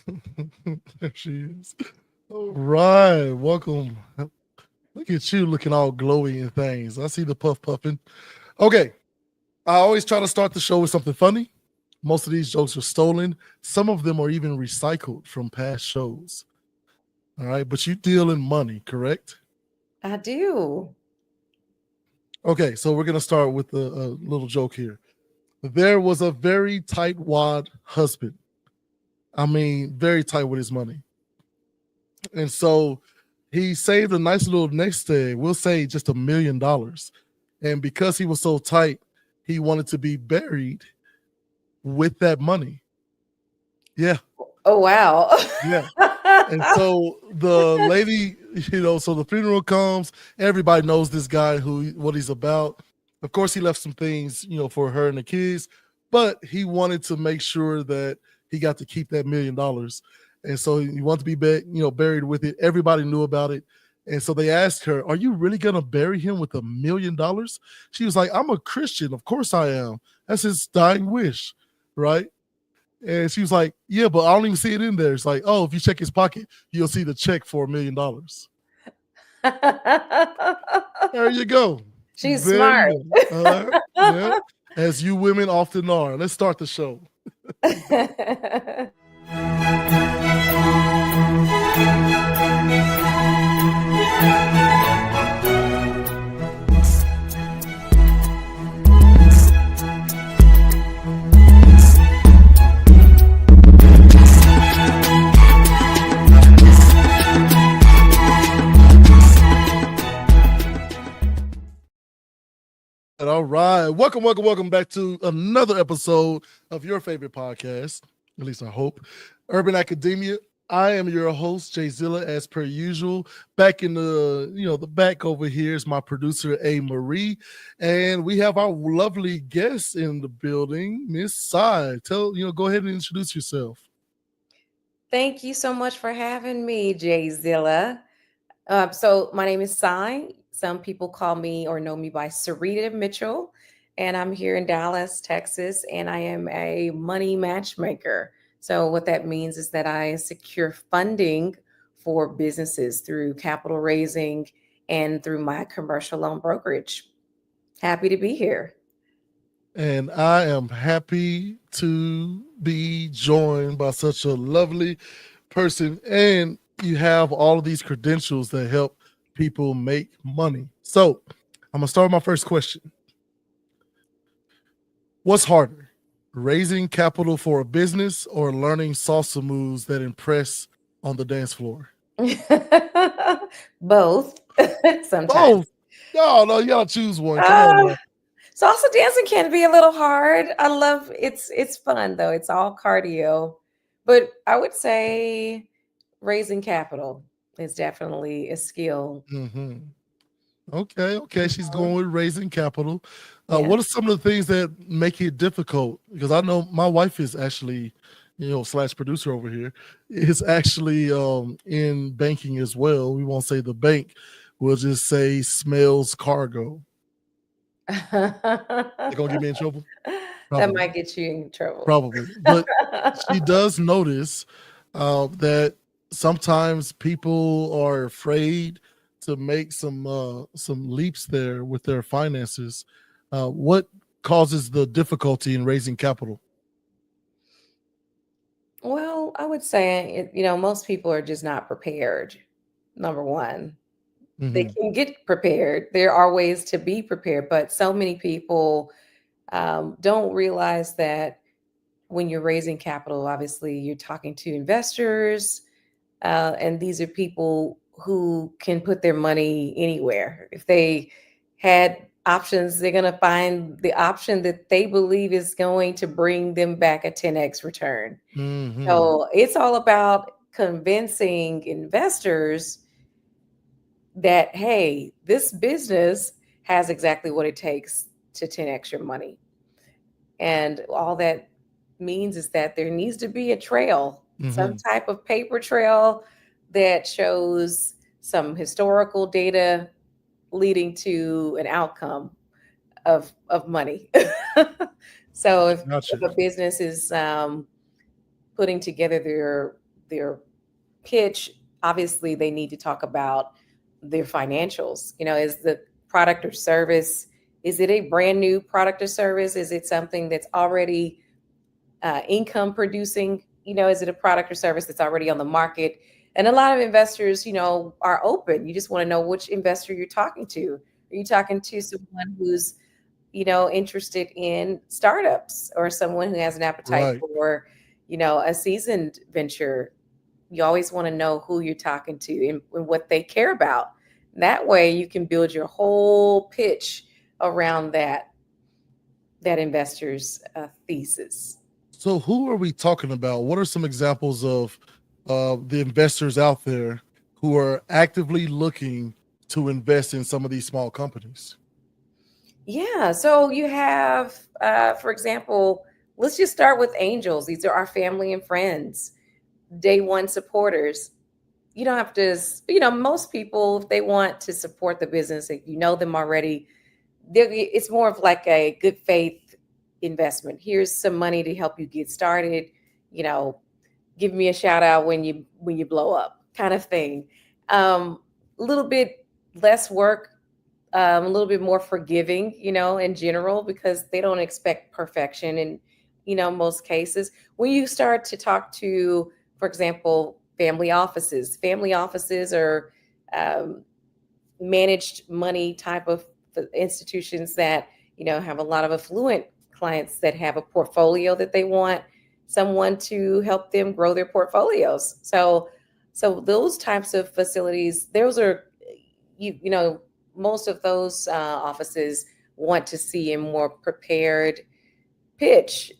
There she is. All right. Welcome. Look at you looking all glowy and things. I see the puff puffing. Okay. I always try to start the show with something funny. Most of these jokes are stolen. Some of them are even recycled from past shows. All right. But you deal in money, correct? I do. Okay. So we're going to start with a little joke here. There was a very tightwad husband. I mean, very tight with his money. And so he saved a nice little nest egg. We'll say just $1 million. And because he was so tight, he wanted to be buried with that money. Yeah, Oh, wow. yeah. And so the lady, so the funeral comes. Everybody knows this guy, what he's about. Of course, he left some things, for her and the kids, but he wanted to make sure that he got to keep that $1 million. And so he wanted to be, buried with it. Everybody knew about it. And so they asked her, "Are you really gonna bury him with $1 million?" She was like, "I'm a Christian. Of course I am. That's his dying wish, right?" And she was like, "Yeah, but I don't even see it in there." It's like, "Oh, if you check his pocket, you'll see the check for $1 million." There you go. She's There smart. you go. Yeah, as you women often are. Let's start the show. All right. Welcome back to another episode of your favorite podcast. At least I hope. Urban Academia. I am your host, Jay Zilla, as per usual. Back in the back over here is my producer, A. Marie. And we have our lovely guest in the building, Miss Sai. Go ahead and introduce yourself. Thank you so much for having me, Jay Zilla. So my name is Sai. Some people call me or know me by Syreeta Mitchell, and I'm here in Dallas, Texas, and I am a money matchmaker. So what that means is that I secure funding for businesses through capital raising and through my commercial loan brokerage. Happy to be here. And I am happy to be joined by such a lovely person. And you have all of these credentials that help people make money. So I'm going to start with my first question. What's harder, raising capital for a business or learning salsa moves that impress on the dance floor? Both sometimes. Both. No, you got to choose one. Come on Uh, now. Salsa dancing can be a little hard. I love it's fun though. It's all cardio. But I would say raising capital is definitely a skill. Mm-hmm. Okay. She's going with raising capital. Yeah. What are some of the things that make it difficult? Because I know my wife is actually, slash producer over here, is actually in banking as well. We won't say the bank. We'll just say smells cargo. They're gonna get me in trouble? That Probably. might get you in trouble. Probably. But she does notice that sometimes people are afraid to make some leaps there with their finances. What causes the difficulty in raising capital? Well, I would say, most people are just not prepared. Number one, they Hmm. can get prepared. There are ways to be prepared, but so many people don't realize that when you're raising capital, obviously you're talking to investors, and these are people who can put their money anywhere. If they had options, they're going to find the option that they believe is going to bring them back a 10x return. Hmm. So it's all about convincing investors that, hey, this business has exactly what it takes to 10x your money. And all that means is that there needs to be a trail, some Hmm. type of paper trail that shows some historical data leading to an outcome of money. So if Gotcha. a business is putting together their their pitch, obviously they need to talk about their financials. Is the product or service, is it a brand new product or service? Is it something that's already income producing? Is it a product or service that's already on the market? And a lot of investors, are open. You just want to know which investor you're talking to. Are you talking to someone who's, interested in startups, or someone who has an appetite Right. for, a seasoned venture? You always want to know who you're talking to, and what they care about. That way you can build your whole pitch around that investor's thesis. So who are we talking about? What are some examples of the investors out there who are actively looking to invest in some of these small companies? Yeah. So you have, for example, let's just start with angels. These are our family and friends, day one supporters. You don't have to, most people, if they want to support the business, if you know them already, it's more of like a good faith investment. Here's some money to help you get started. You know, give me a shout out when you blow up, kind of thing. A little bit less work, a little bit more forgiving, in general, because they don't expect perfection in, most cases. When you start to talk to, for example, family offices are um, managed money type of institutions that, have a lot of affluent clients that have a portfolio that they want someone to help them grow their portfolios. So those types of facilities, those are, most of those offices want to see a more prepared pitch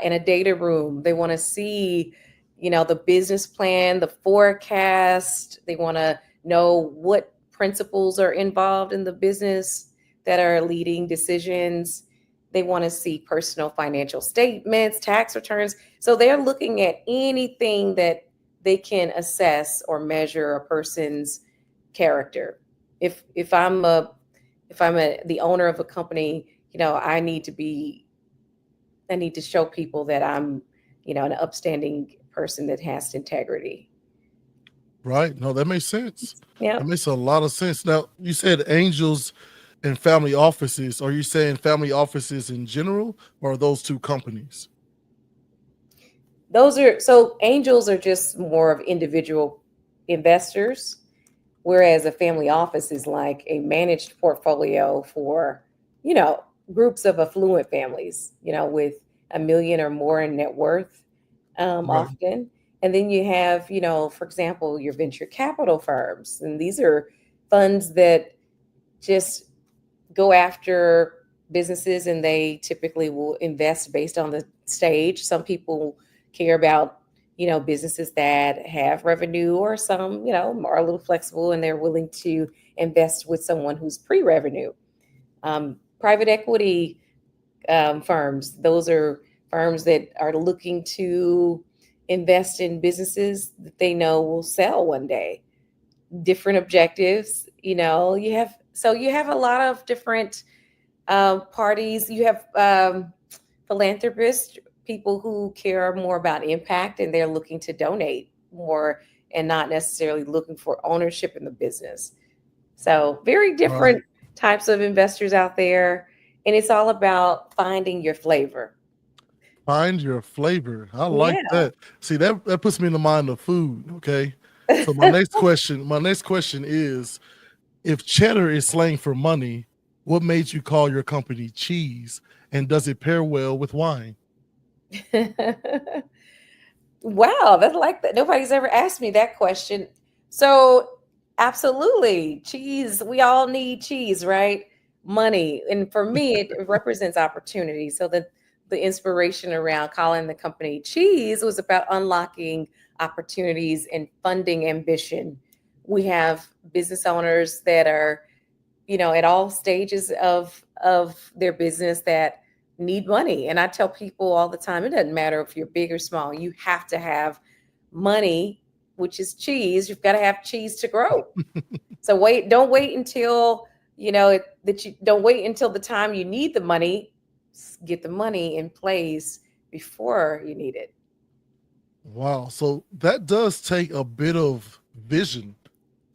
in a data room. They want to see, the business plan, the forecast. They want to know what principles are involved in the business that are leading decisions. They want to see personal financial statements, tax returns. So they're looking at anything that they can assess or measure a person's character. If I'm the owner of a company, I need to show people that I'm, an upstanding person that has integrity. Right. No, that makes sense. That Yep. makes a lot of sense. Now, you said angels and family offices. Are you saying family offices in general, or are those two companies? So angels are just more of individual investors, whereas a family office is like a managed portfolio for, you know, groups of affluent families, with a million or more in net worth, Right. often. And then you have, for example, your venture capital firms. And these are funds that just go after businesses, and they typically will invest based on the stage. Some people care about, businesses that have revenue, or some, are a little flexible and they're willing to invest with someone who's pre-revenue. Private equity firms, those are firms that are looking to invest in businesses that they know will sell one day. Different objectives, you have a lot of different parties. You have philanthropists, people who care more about impact, and they're looking to donate more, and not necessarily looking for ownership in the business. So, very Right. different types of investors out there. And it's all about finding your flavor. Find your flavor. I like Yeah. that. See, that puts me in the mind of food. Okay. So my next question is, if cheddar is slang for money, what made you call your company Cheese? And does it pair well with wine? Wow, that's like that. Nobody's ever asked me that question. So, absolutely, cheese. We all need cheese, right? Money, and for me, it represents opportunity. So the inspiration around calling the company Cheese was about unlocking opportunities and funding ambition. We have business owners that are, at all stages of their business, that need money. And I tell people all the time, it doesn't matter if you're big or small, you have to have money, which is cheese. You've got to have cheese to grow. So don't wait until, that you don't wait until the time you need the money. Get the money in place before you need it. Wow. So that does take a bit of vision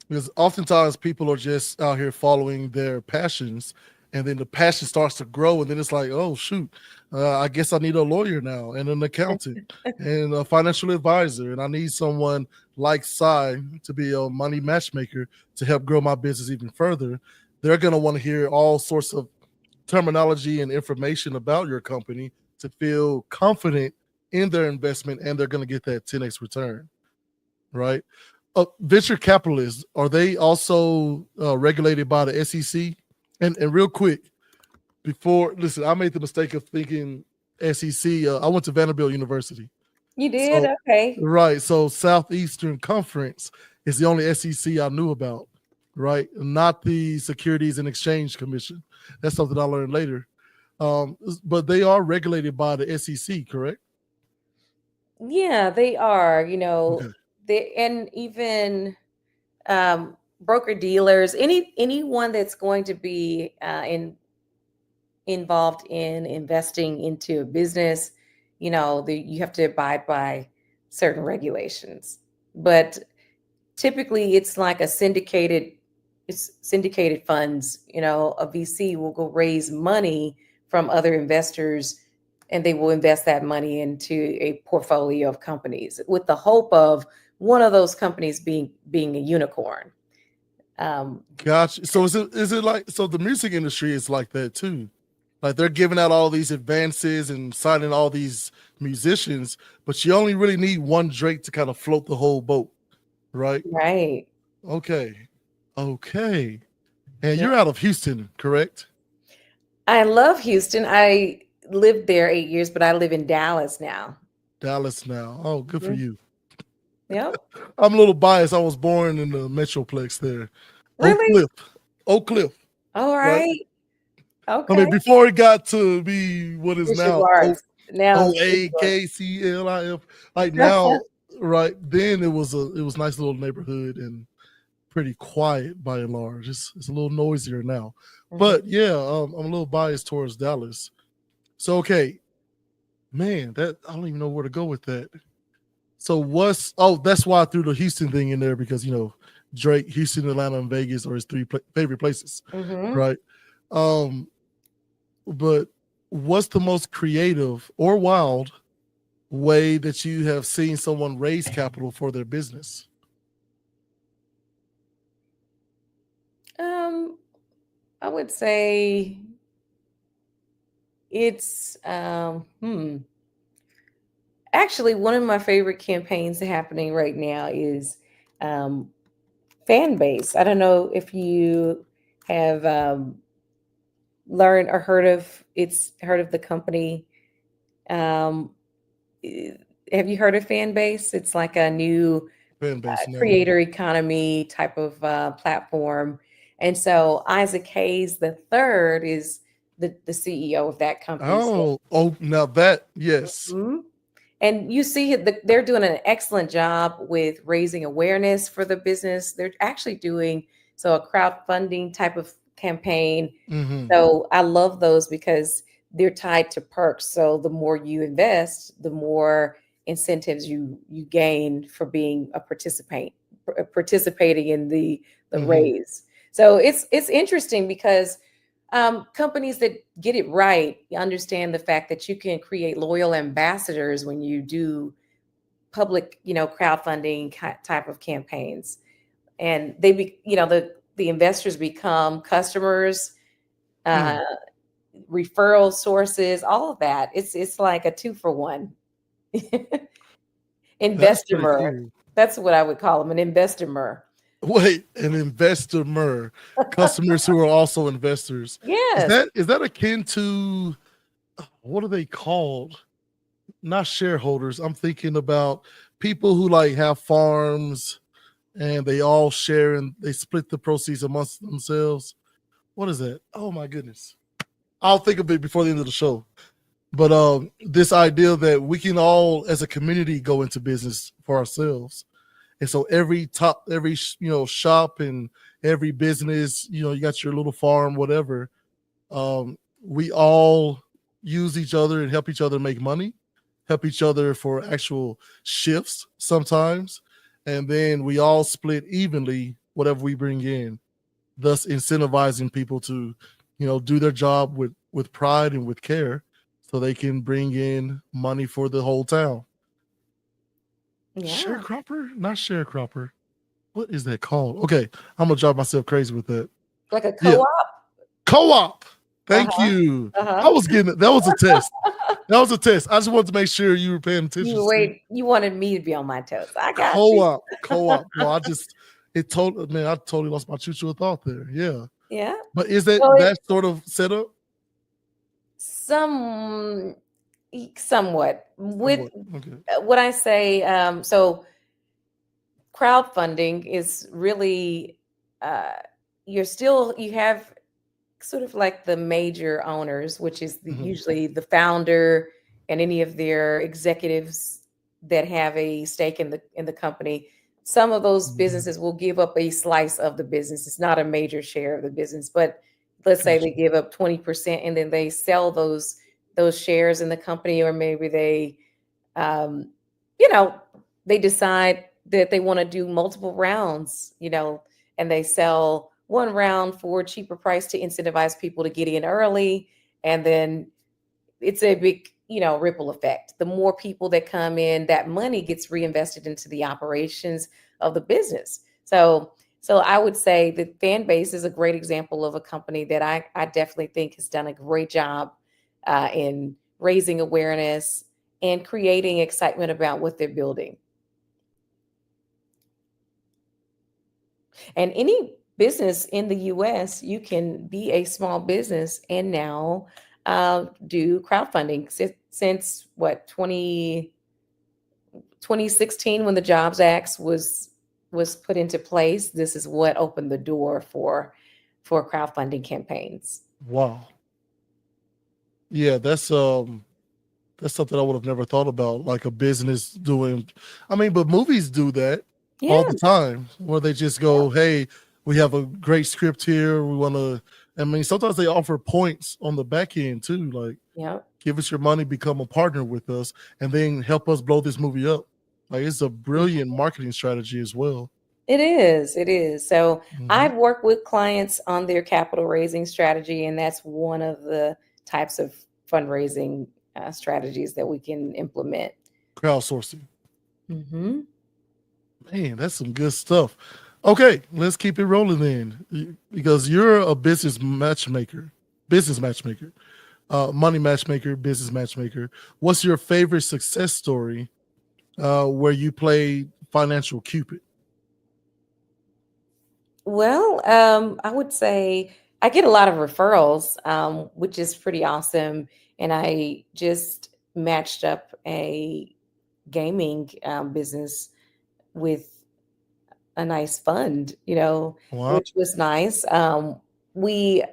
because oftentimes people are just out here following their passions, and then the passion starts to grow, and then it's like, oh shoot, I guess I need a lawyer now, and an accountant, and a financial advisor, and I need someone like Cy to be a money matchmaker to help grow my business even further. They're going to want to hear all sorts of terminology and information about your company to feel confident in their investment, and they're going to get that 10x return, right? Venture capitalists, are they also regulated by the SEC? And real quick, before, listen, I made the mistake of thinking SEC. I went to Vanderbilt University. You did? So, Okay. right. So, Southeastern Conference is the only SEC I knew about, right? Not the Securities and Exchange Commission. That's something I learned later. But they are regulated by the SEC, correct? Yeah, they are, Okay. they and even broker dealers, anyone that's going to be involved in investing into a business, you have to abide by certain regulations. But typically it's like it's syndicated funds. A VC will go raise money from other investors, and they will invest that money into a portfolio of companies with the hope of one of those companies being a unicorn. um, Gotcha. So is it like, so the music industry is like that too? Like they're giving out all these advances and signing all these musicians, but you only really need one Drake to kind of float the whole boat, right? right. Okay. Okay. And Yeah. you're out of Houston, correct? I love Houston. I lived there 8 years, but I live in Dallas now. Dallas now. Oh, good for Mhm. you. Yep. I'm a little biased. I was born in the Metroplex there. Oak Really? Cliff. Oak Cliff, All right? right. I Okay. mean, before it got to be what is Bishop now Arts. Now it's Bishop. OAKCLIF. Like now, right? Then it was nice little neighborhood and pretty quiet by and large. It's a little noisier now. Mhm. But yeah, I'm a little biased towards Dallas. So okay, man, that I don't even know where to go with that. So that's why I threw the Houston thing in there because Drake, Houston, Atlanta, and Vegas are his three favorite places, Mhm. right? Um, but what's the most creative or wild way that you have seen someone raise capital for their business? Um, I would say it's actually one of my favorite campaigns happening right now is um fan base. I don't know if you have learned or heard of the company. Um, eh, have you heard of fan base? It's like a new Fan base, no. creator economy type of platform. And so Isaac Hayes the third is the CEO of that company. So, Oh, now that, yes. mhm. And you see they're doing an excellent job with raising awareness for the business. They're actually doing a crowdfunding type of campaign. Hmm. So I love those because they're tied to perks. So the more you invest, the more incentives you gain for being a participating in the Hmm. raise. So it's interesting because companies that get it right understand the fact that you can create loyal ambassadors when you do public, crowdfunding type of campaigns, and the investors become customers, uh, Mm, referral sources, all of that. It's like a two for one. that's pretty Investor. cool. That's what I would call them, an investor. Wait, an investor, customers who are also investors. Is Yes. that akin to, what are they called? Not shareholders. I'm thinking about people who like have farms and they all share and they split the proceeds amongst themselves. What is that? Oh my goodness. I'll think of it before the end of the show. But this idea that we can all as a community go into business for ourselves. And so every shop and every business, you got your little farm, whatever. We all use each other and help each other make money. help each other for actual shifts sometimes, and then we all split evenly whatever we bring in, thus incentivizing people to, do their job with pride and with care, so they can bring in money for the whole town. Yeah. Sharecropper, not sharecropper. What is that called? Okay, I'm gonna drive myself crazy with that. Like a Yeah, co-op. co-op. Thank Uh-huh. you. I Uh-huh. was getting it. That was a test. That was a test. I just wanted to make sure you were paying attention. You wanted me to be on my toes. I got you. Co-op. No, man, I totally lost my choo of thought there. Yeah. Yeah. But is that So that sort of setup? some somewhat with Somewhat. Okay. what I say, so crowdfunding is really uh you have sort of like the major owners, which is Mhm. usually the founder and any of their executives that have a stake in the company. Some of those Mhm. businesses will give up a slice of the business. It's not a major share of the business, but let's say Gotcha. they give up 20% and then they sell those shares in the company, or maybe they um, you know, they decide that they want to do multiple rounds, and they sell one round for a cheaper price to incentivize people to get in early. And then it's a big, ripple effect. The more people that come in, that money gets reinvested into the operations of the business. So I would say that fan base is a great example of a company that I definitely think has done a great job in raising awareness and creating excitement about what they're building. And any business in the US, you can be a small business and now do crowdfunding since what 2016, when the Jobs Act was put into place. This is what opened the door for crowdfunding campaigns. Wow. Yeah, that's something I would have never thought about, like a business doing. I mean, but movies do that all Yeah, the time, where they just go, "Hey, we have a great script here. We want to." I mean, sometimes they offer points on the back end too, like yeah. give us your money, become a partner with us, and then help us blow this movie up. Like it's a brilliant marketing strategy as well. It is. It is. So Mhm. I've worked with clients on their capital raising strategy, and that's one of the types of fundraising strategies that we can implement. Crowdsourcing. Hmm. Man, that's some good stuff. Okay, let's keep it rolling then, because you're a business matchmaker, money matchmaker, business matchmaker. What's your favorite success story where you played financial cupid? Well, I would say I get a lot of referrals, which is pretty awesome. And I just matched up a gaming business with a nice fund, Wow, which was nice. We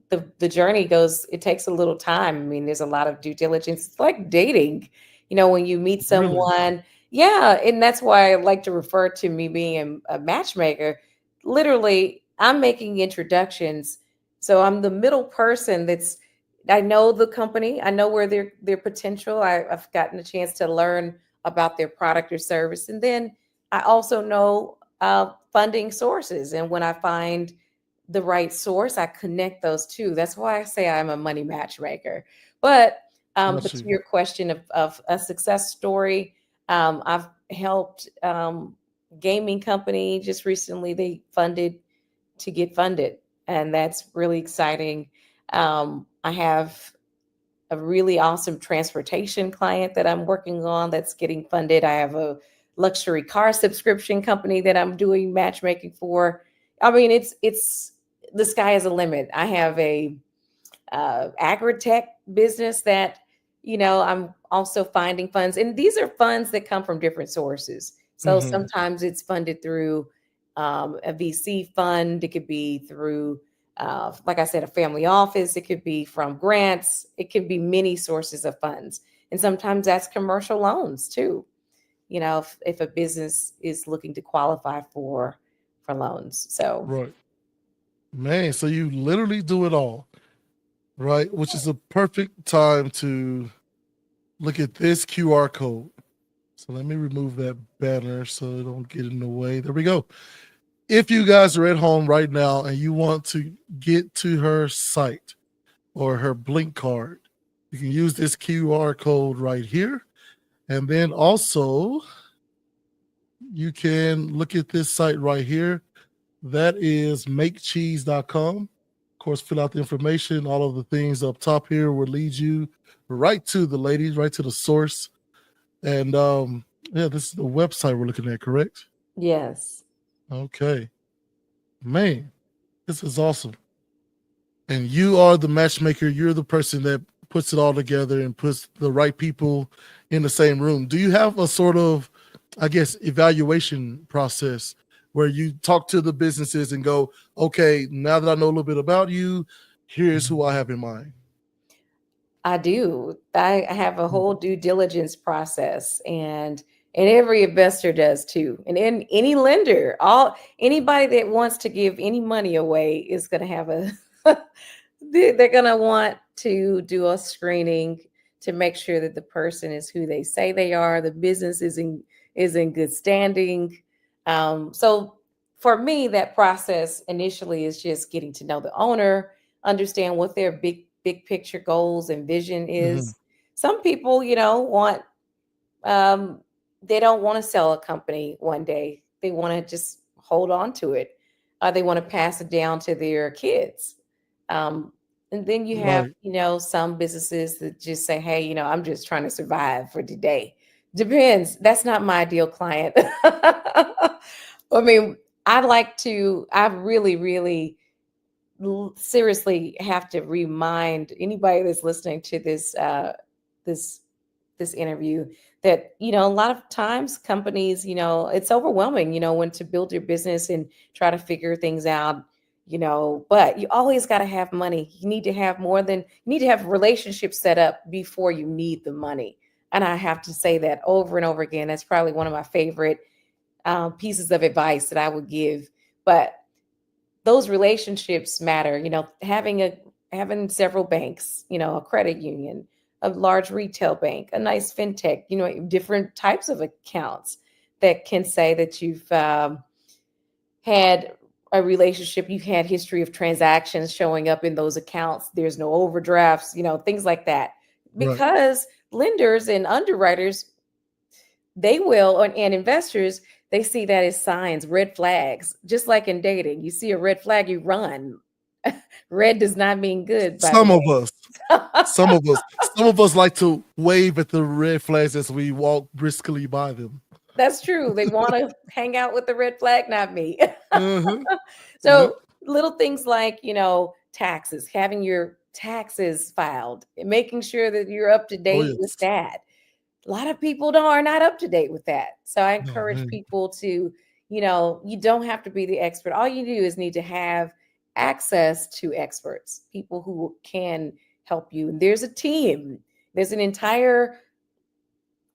the journey goes, it takes a little time. I mean, there's a lot of due diligence. It's like dating, when you meet really? someone. Yeah, and that's why I like to refer to me being a matchmaker. Literally, I'm making introductions. So I'm the middle person that's I know the company, I know where their potential. I've gotten a chance to learn about their product or service. And then I also know funding sources. And when I find the right source, I connect those two. That's why I say I'm a money matchmaker. But Got but to you. your question of a success story, I've helped gaming company just recently. They funded to get funded, and that's really exciting. I have a really awesome transportation client that I'm working on that's getting funded. I have a luxury car subscription company that I'm doing matchmaking for. I mean, it's the sky is a limit. I have a agri-tech business that I'm also finding funds, and these are funds that come from different sources. So Hmm. sometimes it's funded through a VC fund. It could be through like I said, a family office. It could be from grants. It could be many sources of funds, and sometimes that's commercial loans too. If a business is looking to qualify for loans. So Right, man. So you literally do it all, right? Which is a perfect time to Look at this QR code. So let me remove that banner so it don't get in the way. There we go. If you guys are at home right now and you want to get to her site or her Blink card, you can use this QR code right here. And then also, you can look at this site right here. That is makecheese.com. Of course, fill out the information. All of the things up top here will lead you right to the ladies, right to the source. And yeah, this is the website we're looking at, correct? Yes. Okay. Man, this is awesome. And you are the matchmaker. You're the person that puts it all together and puts the right people in the same room. Do you have a sort of, I guess, evaluation process where you talk to the businesses and go, okay, now that I know a little bit about you, here's who I have in mind? I do. I have a Mm. whole due diligence process, and every investor does too. And in any lender, all anybody that wants to give any money away is going to have a they're going to want to do a screening to make sure that the person is who they say they are, the business is in good standing. So for me, that process initially is just getting to know the owner, understand what their big picture goals and vision Mhm. is. Some people, want um, they don't want to sell a company one day. They want to just hold on to it. They want to pass it down to their kids. And then you have, Right. some businesses that just say, hey, I'm just trying to survive for today. Depends. That's not my ideal client. I mean, I really, really seriously have to remind anybody that's listening to this this interview that a lot of times companies, it's overwhelming, when to build your business and try to figure things out, but you always got to have money. You need to have more than you need to have relationships set up before you need the money. And I have to say that over and over again. That's probably one of my favorite pieces of advice that I would give. But those relationships matter, having several banks, a credit union, a large retail bank, a nice fintech, different types of accounts that can say that you've had a relationship, you've had history of transactions showing up in those accounts, there's no overdrafts, things like that, Right. because lenders and underwriters, they will, and investors, they see that as signs, red flags. Just like in dating, you see a red flag, you run. Red does not mean good, by the Some of us, way. some of us like to wave at the red flags as we walk briskly by them. That's true. They want to hang out with the red flag, not me. Uh-huh. Yep. So little things like, taxes, having your taxes filed, and making sure that you're up to Oh date with yes. that. A lot of people are not up to date with that. So I No encourage man. people to, you don't have to be the expert. All you do is need to have access to experts, people who can help you. And there's a team. There's an entire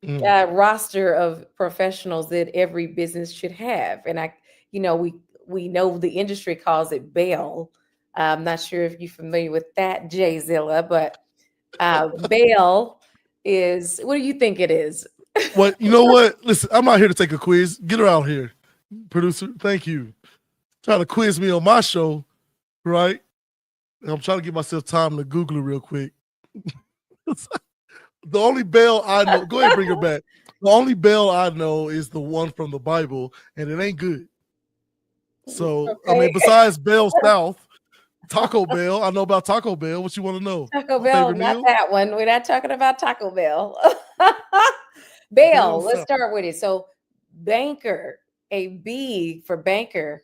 Mm. roster of professionals that every business should have. And we know the industry calls it bail. I'm not sure if you're familiar with that, Jay Zilla, but bail is, what do you think it is? What you know? What? Listen, I'm not here to take a quiz. Get her out here, producer. Thank you. Trying to quiz me on my show, right? I'm trying to give myself time to Google it real quick. The only bell I know, go ahead, bring her back. The only bell I know is the one from the Bible, and it ain't good. So, I mean, Okay. besides Bell South, Taco Bell, I know about Taco Bell. What you want to know? Taco My Bell, favorite not meal? that one. We're not talking about Taco Bell. Bell Bail, let's South. start with it. So, banker, a B for banker,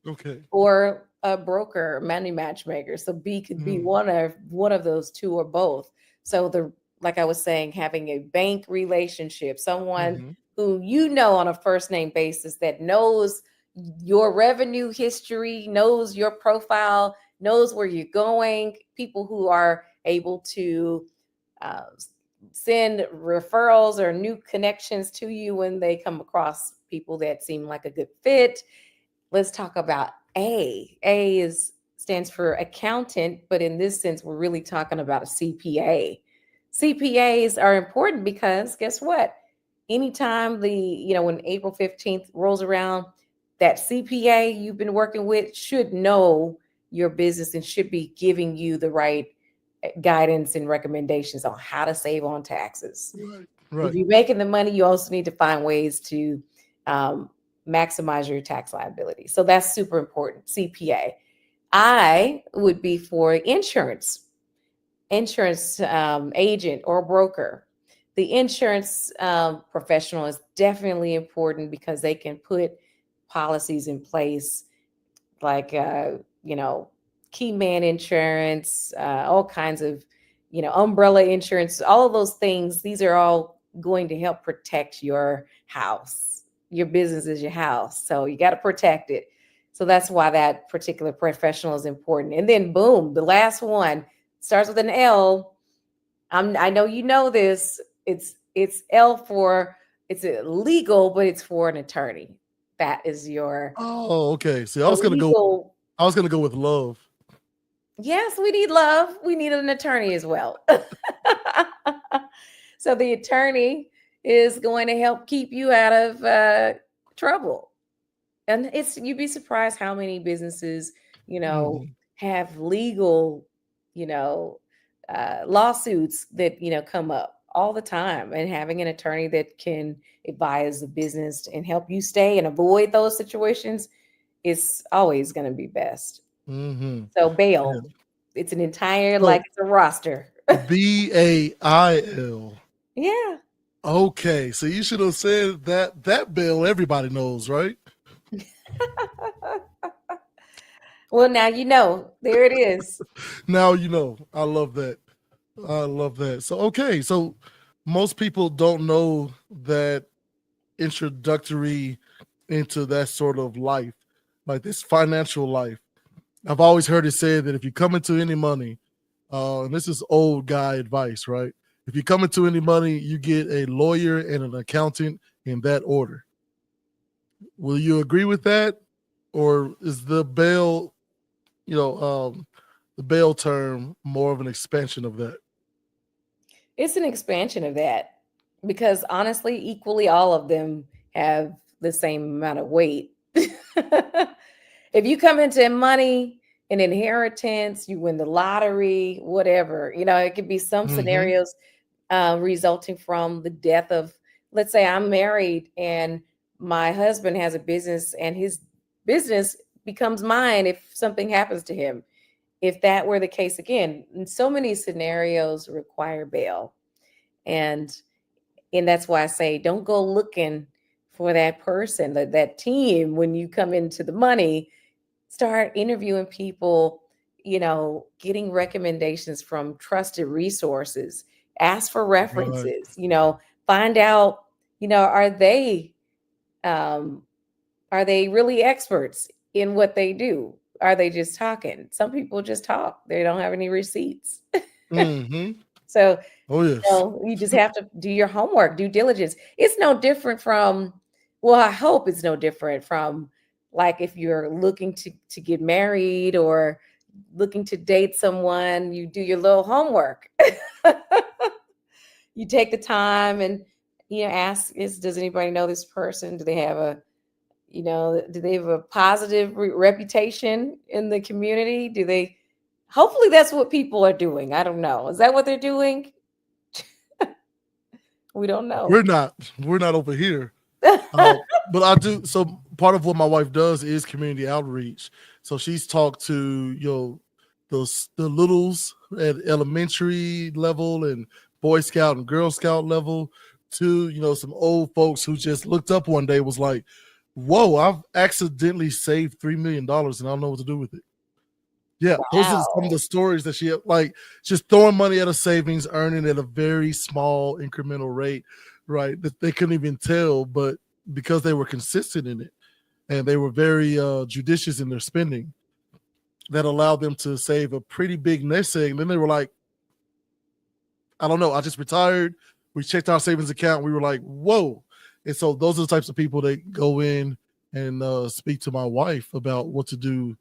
Okay. or a broker, money matchmaker. So B could be Mm. one of those two or both. So the like I was saying, having a bank relationship, someone Mm-hmm. who on a first name basis that knows your revenue history, knows your profile, knows where you're going, people who are able to uh, send referrals or new connections to you when they come across people that seem like a good fit. Let's talk about A. A is stands for accountant, but in this sense, we're really talking about a CPA. CPAs are important because guess what? Anytime when April 15th rolls around, that CPA you've been working with should know your business and should be giving you the right guidance and recommendations on how to save on taxes. Right. If Right. you're making the money, you also need to find ways to um, maximize your tax liability. So that's super important. CPA. I would be for insurance agent or broker. The insurance professional is definitely important because they can put policies in place like key man insurance, all kinds of umbrella insurance, all of those things. These are all going to help protect your house. Your business is your house, so you got to protect it. So that's why that particular professional is important. And then boom, the last one starts with an L. I know you know this. It's L for it's legal, but it's for an attorney. That is Oh, okay. See, the legal. I was gonna go with love. Yes, we need love. We need an attorney as well. So the attorney is going to help keep you out of trouble. And you'd be surprised how many businesses, Mhm. have legal, you know, lawsuits that come up all the time. And having an attorney that can advise the business and help you stay and avoid those situations is always going to be best. Mhm. So Yeah. bail, it's an entire like So it's a roster. BAIL. Yeah. Okay, so you should have said that bill everybody knows, right? Well, now you know. There it is. Now you know. I love that. I love that. So okay, so most people don't know that introductory into that sort of life, like this financial life. I've always heard it said that if you come into any money, and this is old guy advice, right? If you come into any money, you get a lawyer and an accountant in that order. Will you agree with that, or is the bail term more of an expansion of that? It's an expansion of that because honestly, equally all of them have the same amount of weight. If you come into money, an inheritance, you win the lottery, whatever, it could be some Mm-hmm. scenarios resulting from the death of, let's say I'm married and my husband has a business and his business becomes mine if something happens to him. If that were the case again, so many scenarios require bail. And that's why I say don't go looking for that person, that team when you come into the money. Start interviewing people, getting recommendations from trusted resources. Ask for Right. references, find out, are um they really experts in what they do? Are they just talking? Some people just talk. They don't have any receipts. Mm-hmm. So Oh yes. you just have to do your homework, due diligence. It's no different from, well, I hope it's no different from like if you're looking to get married or looking to date someone, you do your little homework. You take the time and ask is does anybody know this person? Do they have do they have a positive reputation in the community? Do they hopefully that's what people are doing. I don't know. Is that what they're doing? We don't know. We're not. We're not over here. But I do. So part of what my wife does is community outreach. So she's talked to the littles at elementary level and Boy Scout and Girl Scout level to some old folks who just looked up one day was like, "Whoa, I've accidentally saved $3 million and I don't know what to do with it." Yeah, those are some of Wow. the stories that she like just throwing money at a savings, earning at a very small incremental rate, right? That they couldn't even tell, but because they were consistent in it and they were very judicious in their spending, that allowed them to save a pretty big nest egg. And then they were like, I don't know, I just retired. We checked our savings account. We were like, whoa. And so those are the types of people that go in and speak to my wife about what to do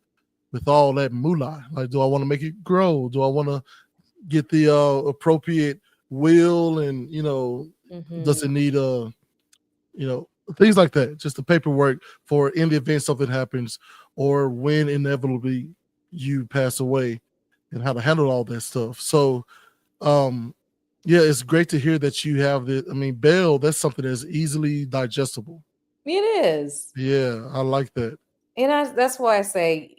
with all that moolah. Like, do I want to make it grow? Do I want to get the appropriate will, and does Mhm. it need things like that, just the paperwork for in the event something happens or when inevitably you pass away, and how to handle all that stuff. So um yeah, it's great to hear that you have the, I mean, bail, that's something that's easily digestible. It is. Yeah, I like that. And that's why I say,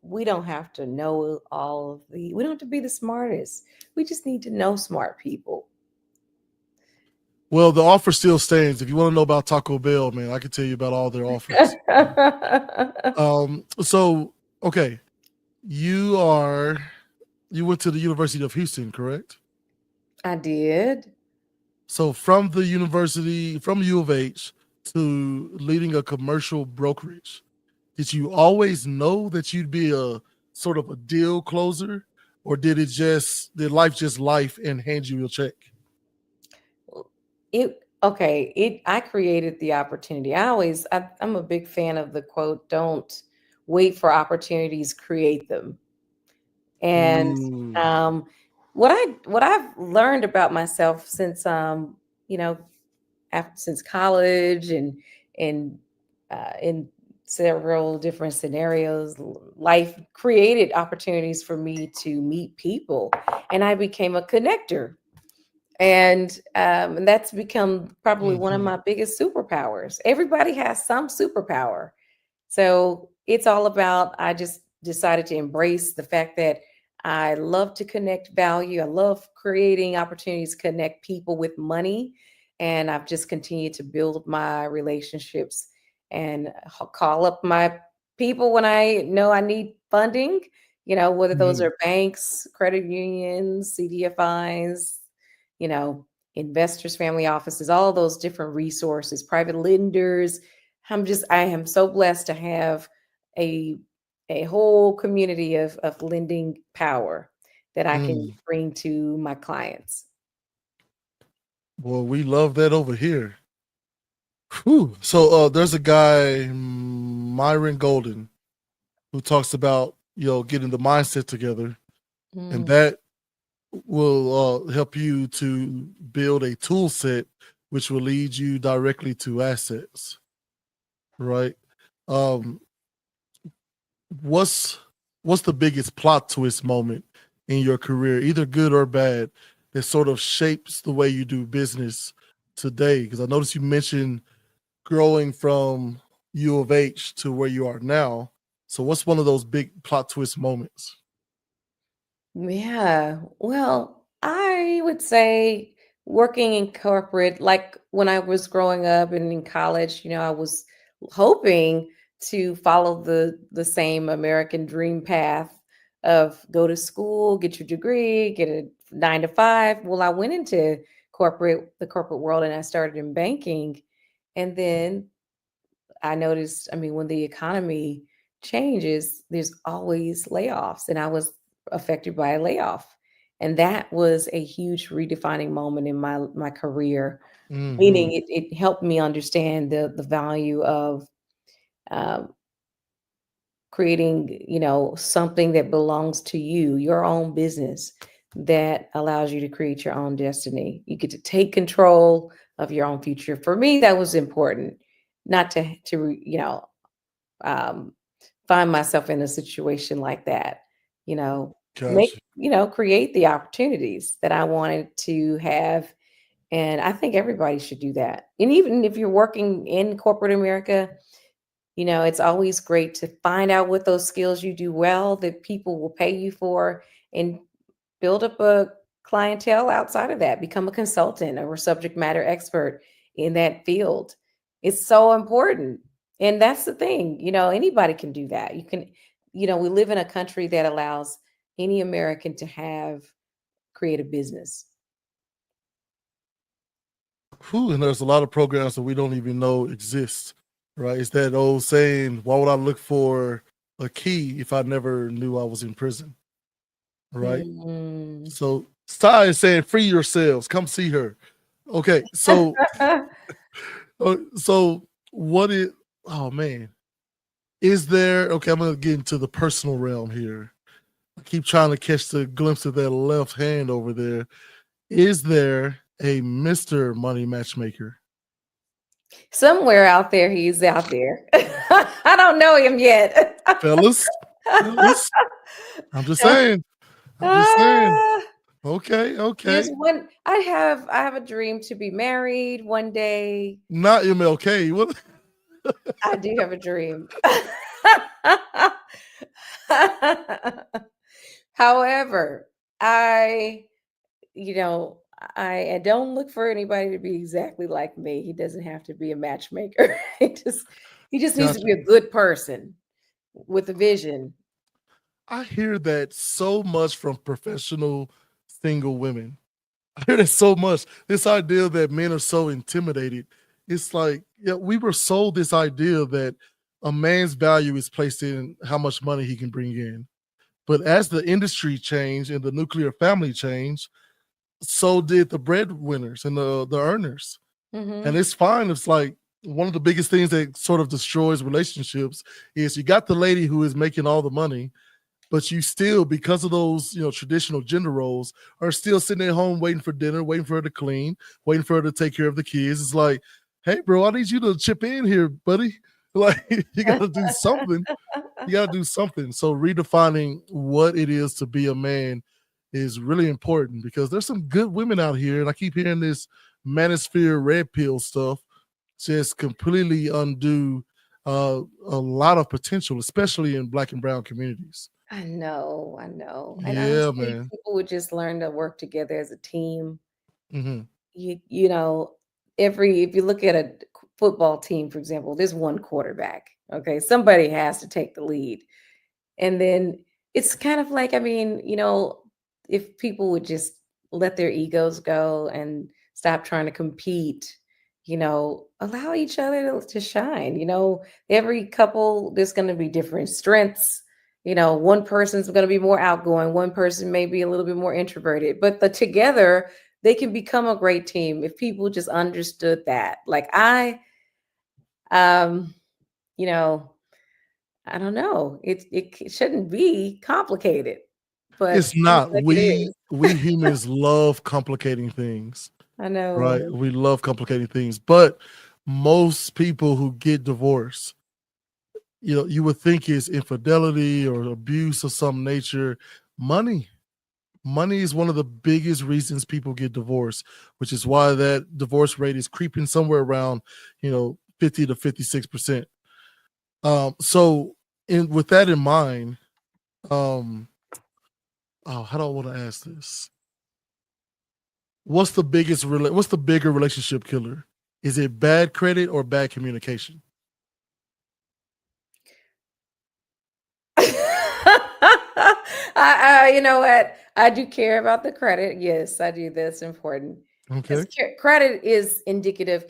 we don't have to know all of we don't have to be the smartest. We just need to know smart people. Well, the offer still stands. If you want to know about Taco Bell, man, I can tell you about all their offers. So okay, you are you went to the University of Houston, correct? I did. So from the university, from U of H to leading a commercial brokerage, did you always know that you'd be a sort of a deal closer, or did life just life and hand you a check? I created the opportunity. I'm a big fan of the quote, don't wait for opportunities, create them. And Ooh. um, what I've learned about myself since you know since college and in several different scenarios, life created opportunities for me to meet people, and I became a connector. And that's become probably one of Mhm. my biggest superpowers. Everybody has some superpower, so it's all about, I just decided to embrace the fact that I love to connect value. I love creating opportunities to connect people with money. And I've just continued to build my relationships and call up my people when I know I need funding, whether those Mhm. are banks, credit unions, CDFIs, you know, investors, family offices, all those different resources, private lenders. I am so blessed to have a a whole community of lending power that I can Mm. bring to my clients. Well, we love that over here. Whew. So there's a guy, Myron Golden, who talks about getting the mindset together, and Mm. that will help you to build a tool set which will lead you directly to assets, right? Um, what's what's the biggest plot twist moment in your career, either good or bad, that sort of shapes the way you do business today? Because I noticed you mentioned growing from U of H to where you are now. So what's one of those big plot twist moments? Yeah. Well, I would say working in corporate, like when I was growing up and in college, I was hoping to follow the same American dream path of go to school, get your degree, get a 9 to 5. Well, I went into the corporate world, and I started in banking. And then I noticed, I mean, when the economy changes, there's always layoffs, and I was affected by a layoff. And that was a huge redefining moment in my career, Hmm. meaning it helped me understand the value of um, creating, something that belongs to you, your own business that allows you to create your own destiny. You get to take control of your own future. For me, that was important, not um, find myself in a situation like that, Gotcha. create the opportunities that I wanted to have. And I think everybody should do that. And even if you're working in corporate America, it's always great to find out what those skills you do well that people will pay you for, and build up a clientele outside of that. Become a consultant or a subject matter expert in that field. It's so important. And that's the thing, anybody can do that. We live in a country that allows any American to create a business. Whew, and there's a lot of programs that we don't even know exist, right? It's that old saying, why would I look for a key if I never knew I was in prison, right? Hmm. So Sty is saying, free yourselves, come see her. Okay, so what is, oh man, is there, okay, I'm gonna get into the personal realm here. I keep trying to catch the glimpse of that left hand over there. Is there a Mr. Money Matchmaker? Somewhere out there, he's out there. I don't know him yet. Fellas, fellas, I'm just Uh, saying. I'm just saying. ah, Okay, there's okay. one. I have a dream to be married one day. Not MLK. What? I do have a dream. However, I, you know, I don't look for anybody to be exactly like me. He doesn't have to be a matchmaker. He just needs to Gotcha. be a good person with a vision. I hear that so much from professional single women. I hear that so much. This idea that men are so intimidated. It's like, yeah, we were sold this idea that a man's value is placed in how much money he can bring in. But as the industry changed and the nuclear family changed, so did the breadwinners and the earners. And Mhm. it's fine. It's like one of the biggest things that sort of destroys relationships is you got the lady who is making all the money, but you still, because of those, traditional gender roles, are still sitting at home waiting for dinner, waiting for her to clean, waiting for her to take care of the kids. It's like, hey, bro, I need you to chip in here, buddy. Like, you got to do something. You got to do something. So redefining what it is to be a man is really important because there's some good women out here, and I keep hearing this manosphere red pill stuff just completely undo a lot of potential, especially in Black and brown communities. I know. And Yeah, honestly, if man. people would just learn to work together as a team. Hmm. You know, every if you look at a football team, for example, there's one quarterback. Okay, somebody has to take the lead. And then it's kind of like, I mean, if people would just let their egos go and stop trying to compete, allow each other to shine. Every couple, there's going to be different strengths. One person's going to be more outgoing, one person may be a little bit more introverted, but together they can become a great team if people just understood that. Like um, you know, I don't know. It shouldn't be complicated, but It's seems not. like it We is. we humans love complicating things, I right? know. We love complicating things, but most people who get divorced, you would think is infidelity or abuse of some nature. Money. Money is one of the biggest reasons people get divorced, which is why that divorce rate is creeping somewhere around, 50 to 56%. So with that in mind, um, how do I want to ask this? What's the bigger relationship killer? Is it bad credit or bad communication? You know what? I do care about the credit. Yes, I do. That's important because Okay. credit is indicative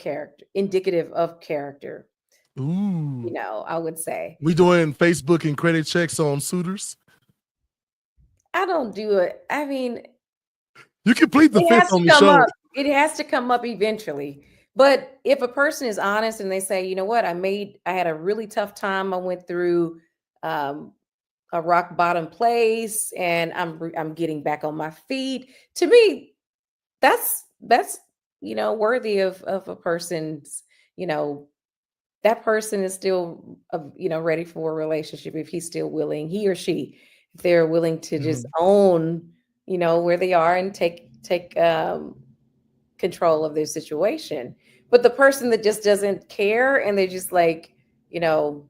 of character. Ooh. I would say We doing Facebook and credit checks on suitors? I don't do it. I mean, You can plead the it fifth has to on the come show. up. It has to come up eventually. But if a person is honest and they say, you know what, I had a really tough time. I went through um, a rock bottom place, and I'm getting back on my feet. To me, that's worthy of a person's you know that person is still ready for a relationship if he's still willing, he or she, if they're willing to just Mhm. own where they are and take control of their situation. But the person that just doesn't care and they're just like you know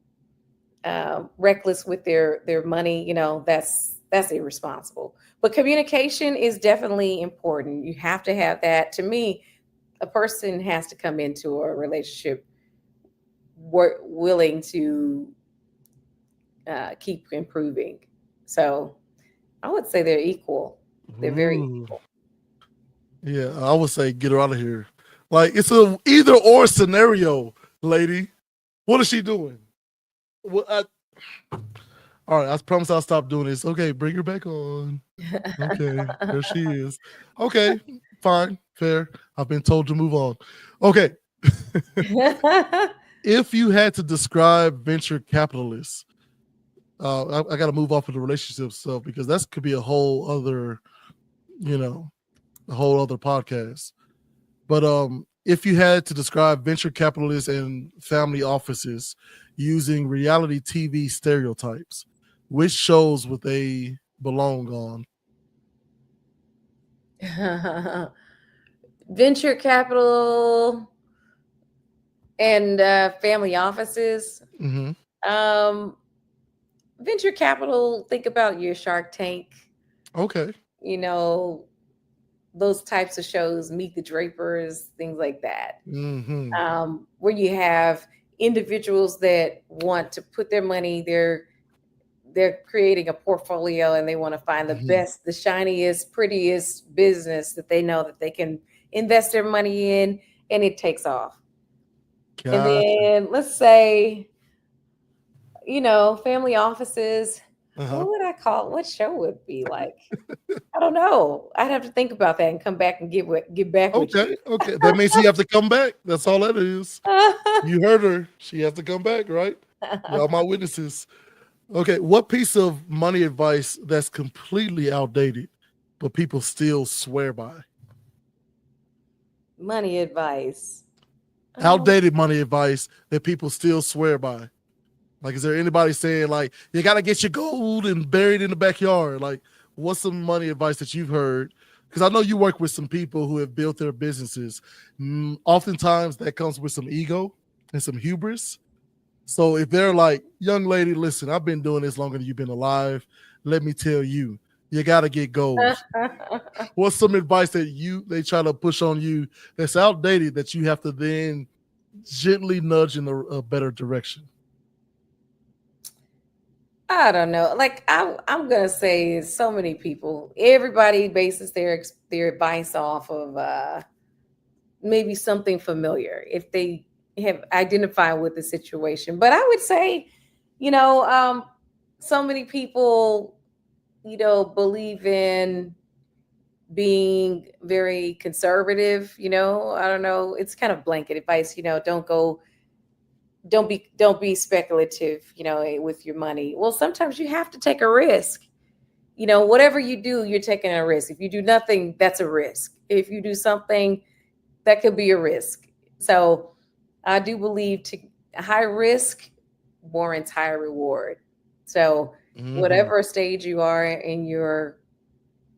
reckless with their money, that's irresponsible. But communication is definitely important. You have to have that. To me, a person has to come into a relationship willing to keep improving. So I would say they're equal. They're very Ooh. equal. Yeah, I would say get her out of here. Like it's a either or scenario, lady. What is she doing? Well, all right, I promise I'll stop doing this. Okay, bring her back on. Okay, there she is. Okay, fine, fair. I've been told to move on. Okay. If you had to describe venture capitalists, I got to move off of the relationship stuff because that could be a whole other, you know. a whole other podcast. But if you had to describe venture capitalists and family offices using reality TV stereotypes, which shows would they belong on? Venture capital and family offices. Mm-hmm. Um, Venture capital, think about your Shark Tank, Okay. you know, those types of shows, Meet the Drapers, things like that, Mm-hmm. where you have individuals that want to put their money, they're creating a portfolio and they want to find the Mm-hmm. best, the shiniest, prettiest business that they know that they can invest their money in, and it takes off. And Gotcha. then let's say, family offices. Uh-huh. What would I call? What show would it be like? I don't know. I'd have to think about that and come back and get back with Okay. you. Okay. That means she have to come back. That's all that is. You heard her. She has to come back, right? Y'all my witnesses. Okay. What piece of money advice that's completely outdated, but people still swear by? Money advice. Um, Outdated money advice that people still swear by. Like, is there anybody saying like you gotta get your gold and bury it in the backyard? Like, what's some money advice that you've heard? Because I know you work with some people who have built their businesses. Oftentimes that comes with some ego and some hubris. So if they're like, young lady, listen, I've been doing this longer than you've been alive. Let me tell you, you gotta get gold. What's some advice that they try to push on you that's outdated that you have to then gently nudge in a better direction? I don't know. Like I'm gonna say, so many people. Everybody bases their advice off of maybe something familiar if they have identified with the situation. But I would say, you know, um, so many people, believe in being very conservative. I don't know. It's kind of blanket advice. Don't be speculative. With your money. Well, sometimes you have to take a risk. Whatever you do, you're taking a risk. If you do nothing, that's a risk. If you do something, that could be a risk. So I do believe to high risk warrants high reward. So Mm-hmm. whatever stage you are in your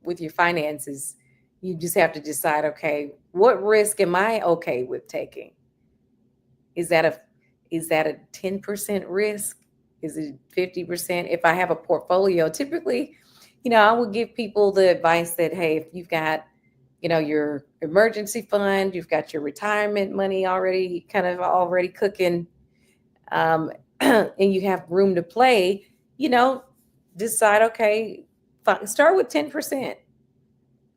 with your finances, you just have to decide, okay, what risk am I okay with taking? Is that a 10% risk? Is it 50%? If I have a portfolio, typically, I would give people the advice that, hey, if you've got, your emergency fund, you've got your retirement money already kind of already cooking, um, and you have room to play, you know, decide, okay, start with 10%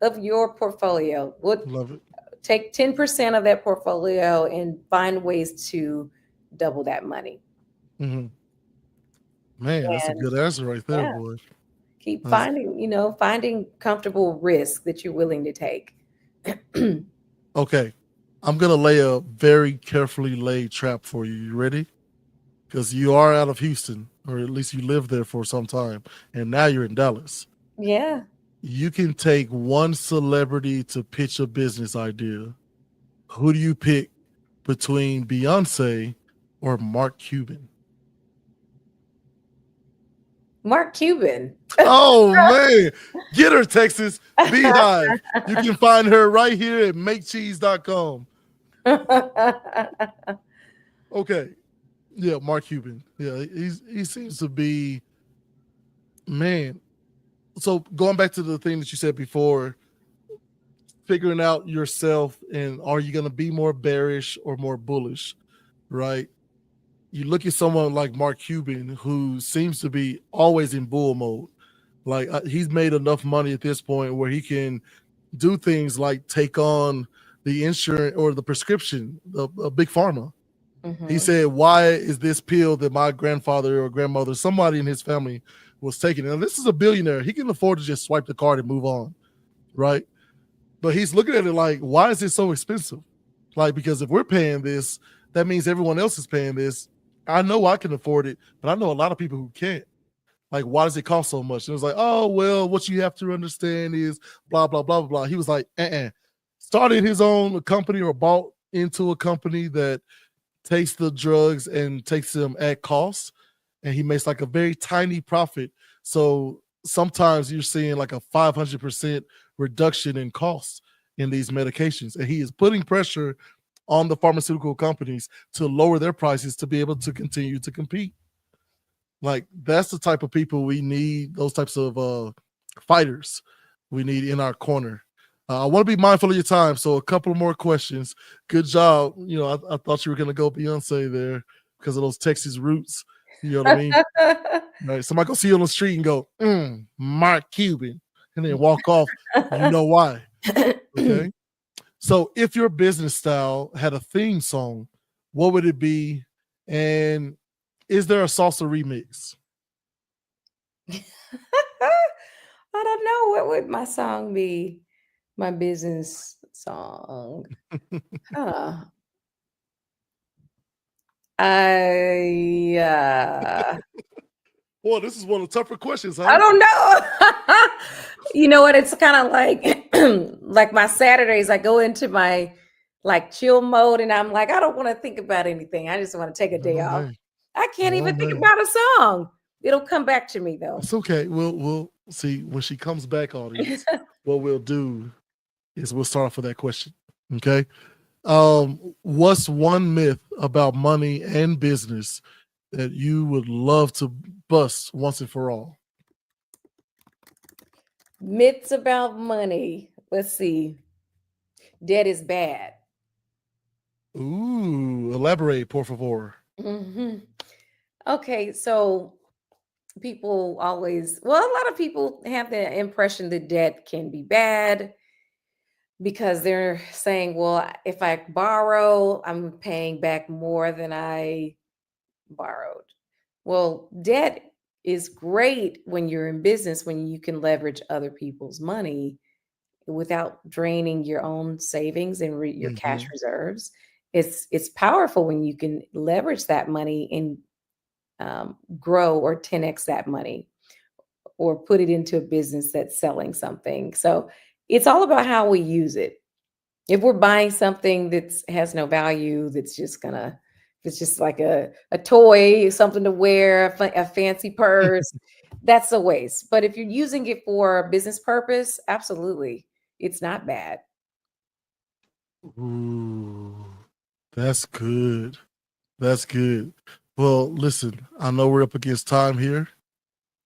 of your portfolio. What Love it. Take 10% of that portfolio and find ways to double that money. Mm-hmm. Man, that's a And good answer right there, yeah, boy. keep That's- finding comfortable risk that you're willing to take. okay, I'm gonna lay a very carefully laid trap for you. You ready? Because you are out of Houston, or at least you lived there for some time, and now you're in Dallas. Yeah. You can take one celebrity to pitch a business idea. Who do you pick between Beyonce or Mark Cuban? Mark Cuban. Oh man, get her, Texas Beehive. You can find her right here at makecheese.com. Okay. Yeah, Mark Cuban. Yeah, he seems to be, man. So going back to the thing that you said before, figuring out yourself and are you going to be more bearish or more bullish, right? You look at someone like Mark Cuban who seems to be always in bull mode. Like he's made enough money at this point where he can do things like take on the insurance or the prescription, the big pharma. He Hmm. said, "Why is this pill that my grandfather or grandmother, somebody in his family, was taking?" And this is a billionaire; he can afford to just swipe the card and move on, right? But he's looking at it like, "Why is it so expensive?" Like, because if we're paying this, that means everyone else is paying this. I know I can afford it, but I know a lot of people who can't. Like, why does it cost so much? And it was like, oh, well, what you have to understand is blah, blah, blah, blah, blah. He was like, started his own company or bought into a company that takes the drugs and takes them at cost. And he makes like a very tiny profit. So sometimes you're seeing like a 500% reduction in costs in these medications. And he is putting pressure on the pharmaceutical companies to lower their prices to be able to continue to compete. Like, that's the type of people we need, those types of fighters we need in our corner. I want to be mindful of your time, so a couple more questions. Good job. I thought you were going to go Beyonce there because of those Texas roots. You know what I mean? Right? Somebody go see you on the street and go, Mark Cuban, and then walk off. You know why? Okay. So, if your business style had a theme song, what would it be? And is there a salsa remix? I don't know. What would my song be? My business song. Huh. I Boy, this is one of the tougher questions, huh? I don't know. You know what? It's kind of like like my Saturdays. I go into my like chill mode, and I'm like, I don't want to think about anything. I just want to take a day Oh, off. man. I can't Oh, even think man. about a song. It'll come back to me though. It's okay. We'll see when she comes back, audience. What we'll do is we'll start off with that question. Okay. What's one myth about money and business that you would love to bust once and for all? Myths about money. Let's see. Debt is bad. Ooh, elaborate, por favor. Mhm. Okay, so people always, well, a lot of people have the impression that debt can be bad because they're saying, well, if I borrow, I'm paying back more than I borrowed. Well, debt is great when you're in business, when you can leverage other people's money without draining your own savings and your cash Mm-hmm. reserves. It's powerful when you can leverage that money and grow or 10x that money or put it into a business that's selling something. So it's all about how we use it. If we're buying something that has no value, that's just gonna, it's just like a toy, something to wear, a fancy purse, that's a waste. But if you're using it for a business purpose, absolutely, it's not bad. Ooh, that's good. That's good. Well, listen, I know we're up against time here.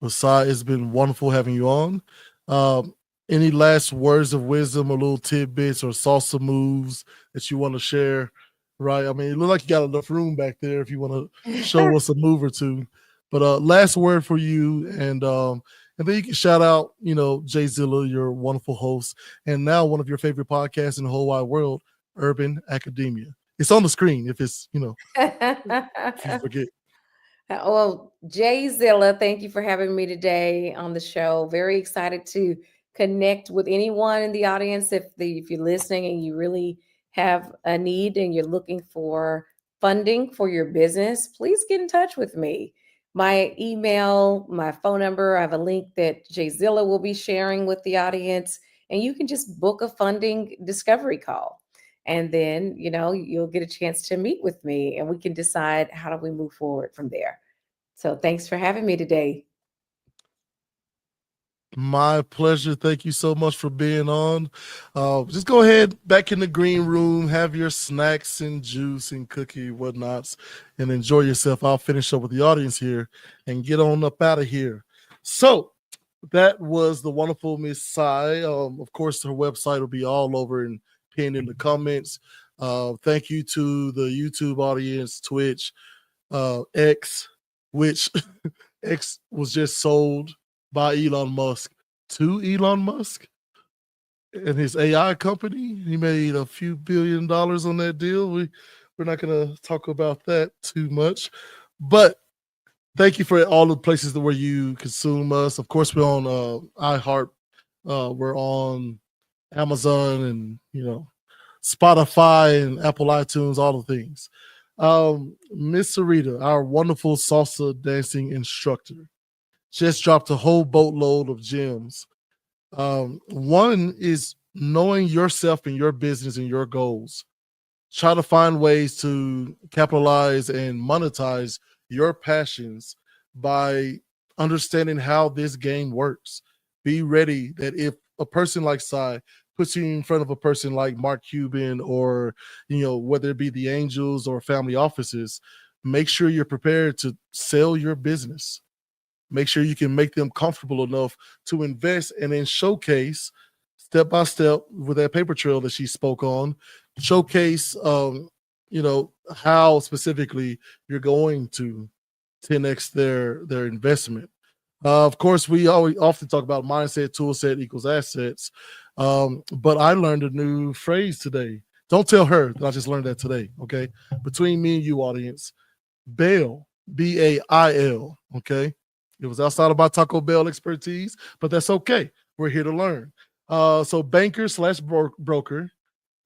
Masai, it's been wonderful having you on. Um, any last words of wisdom or little tidbits or salsa moves that you want to share? Right. I mean, it looks like you got enough room back there if you want to show us a move or two. But last word for you, and then you can shout out, Jay Zilla, your wonderful host, and now one of your favorite podcasts in the whole wide world, Urban Academia. It's on the screen if you forget. Well, Jay Zilla, thank you for having me today on the show. Very excited to connect with anyone in the audience. If you're listening and you really have a need and you're looking for funding for your business, please get in touch with me. My email, my phone number, I have a link that Jay Zilla will be sharing with the audience, and you can just book a funding discovery call. And then, you'll get a chance to meet with me and we can decide how do we move forward from there. So thanks for having me today. My pleasure. Thank you so much for being on. Just go ahead back in the green room, have your snacks and juice and cookie whatnots, and enjoy yourself. I'll finish up with the audience here and get on up out of here. So that was the wonderful Miss Sai. Of course, her website will be all over and pinned in the comments. Thank you to the YouTube audience, Twitch, X, which X was just sold by Elon Musk to Elon Musk and his AI company. He made a few $billions on that deal. We're not going to talk about that too much, but thank you for all the places where you consume us. Of course, we're on iHeart. We're on Amazon and Spotify and Apple iTunes, all the things. Miss Syreeta, our wonderful salsa dancing instructor, just dropped a whole boatload of gems. One is knowing yourself and your business and your goals. Try to find ways to capitalize and monetize your passions by understanding how this game works. Be ready that if a person like Sai puts you in front of a person like Mark Cuban, or whether it be the Angels or family offices, make sure you're prepared to sell your business. Make sure you can make them comfortable enough to invest, and then showcase step by step with that paper trail that she spoke on. Showcase, how specifically you're going to 10x their investment. Of course, we always often talk about mindset, tool set equals assets. But I learned a new phrase today. Don't tell her that I just learned that today. Okay, between me and you, audience, bail, BAIL. Okay, it was outside of my Taco Bell expertise, but that's okay. We're here to learn. So banker slash broker,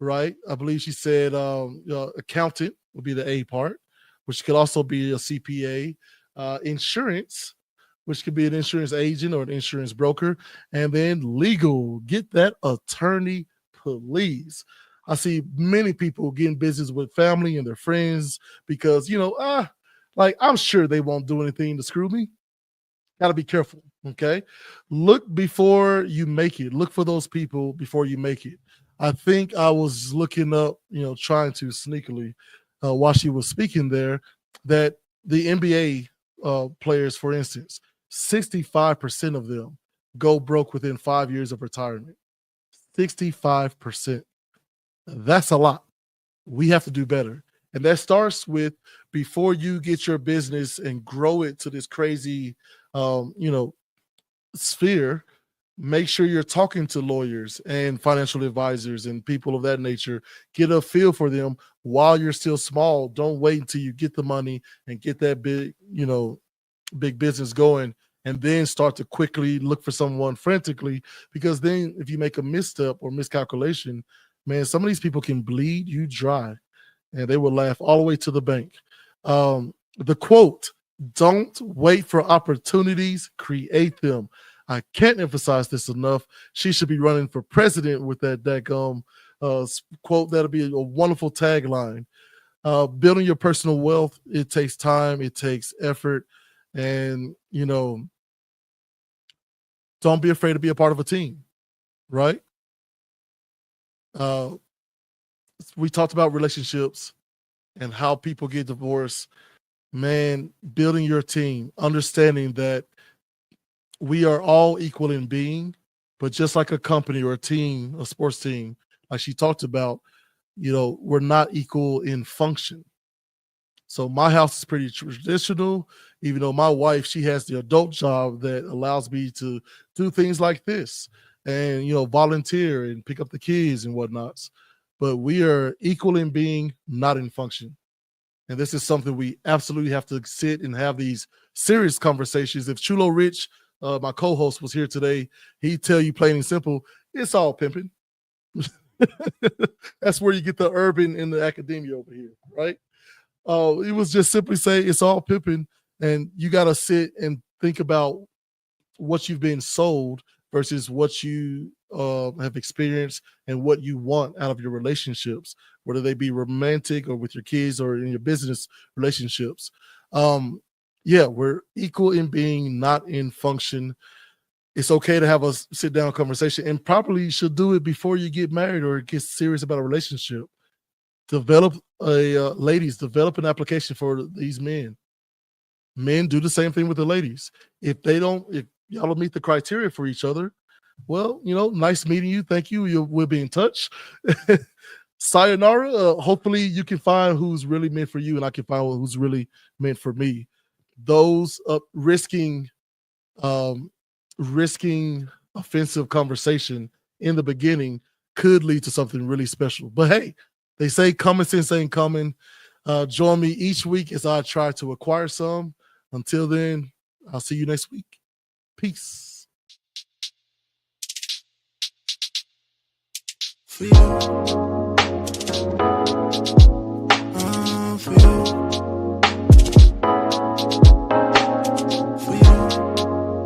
right? I believe she said accountant would be the A part, which could also be a CPA. Insurance, which could be an insurance agent or an insurance broker. And then legal, get that attorney, please. I see many people getting business with family and their friends because, like I'm sure they won't do anything to screw me. Got to be careful. Okay. Look before you make it. Look for those people before you make it. I think I was looking up, trying to sneakily, while she was speaking there, that the NBA players, for instance, 65% of them go broke within 5 years of retirement. 65%. That's a lot. We have to do better. And that starts with, before you get your business and grow it to this crazy, sphere, make sure you're talking to lawyers and financial advisors and people of that nature. Get a feel for them while you're still small. Don't wait until you get the money and get that big business going, and then start to quickly look for someone frantically, because then if you make a misstep or miscalculation, man, some of these people can bleed you dry and they will laugh all the way to the bank. The quote, don't wait for opportunities, create them. I can't emphasize this enough. She should be running for president with that quote. That'll be a wonderful tagline. Building your personal wealth, it takes time, it takes effort, and don't be afraid to be a part of a team, right? We talked about relationships and how people get divorced. Man, building your team, understanding that we are all equal in being, but just like a company or a team, a sports team, like she talked about, we're not equal in function. So my house is pretty traditional, even though my wife, she has the adult job that allows me to do things like this and, volunteer and pick up the kids and whatnots. But we are equal in being, not in function. And this is something we absolutely have to sit and have these serious conversations. If Chulo Rich, my co-host, was here today, he'd tell you plain and simple, it's all pimping. That's where you get the urban and the academia over here, right? It was just simply say it's all pimping, and you got to sit and think about what you've been sold versus what you have experienced and what you want out of your relationships, whether they be romantic or with your kids or in your business relationships. We're equal in being, not in function. It's okay to have a sit down conversation, and probably you should do it before you get married or get serious about a relationship. Ladies, develop an application for these men. Men, do the same thing with the ladies. If y'all don't meet the criteria for each other, well, nice meeting you. Thank you. We'll be in touch. Sayonara. Hopefully you can find who's really meant for you, and I can find who's really meant for me. Those risking offensive conversation in the beginning could lead to something really special. But hey, they say common sense ain't coming. Join me each week as I try to acquire some. Until then, I'll see you next week. Peace. For you. For you. For you.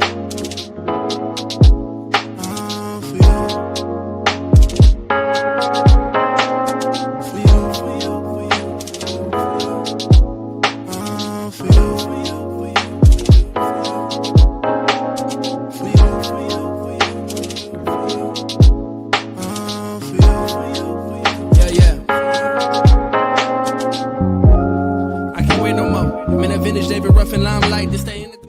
vintage, David Ruffin limelight to stay in the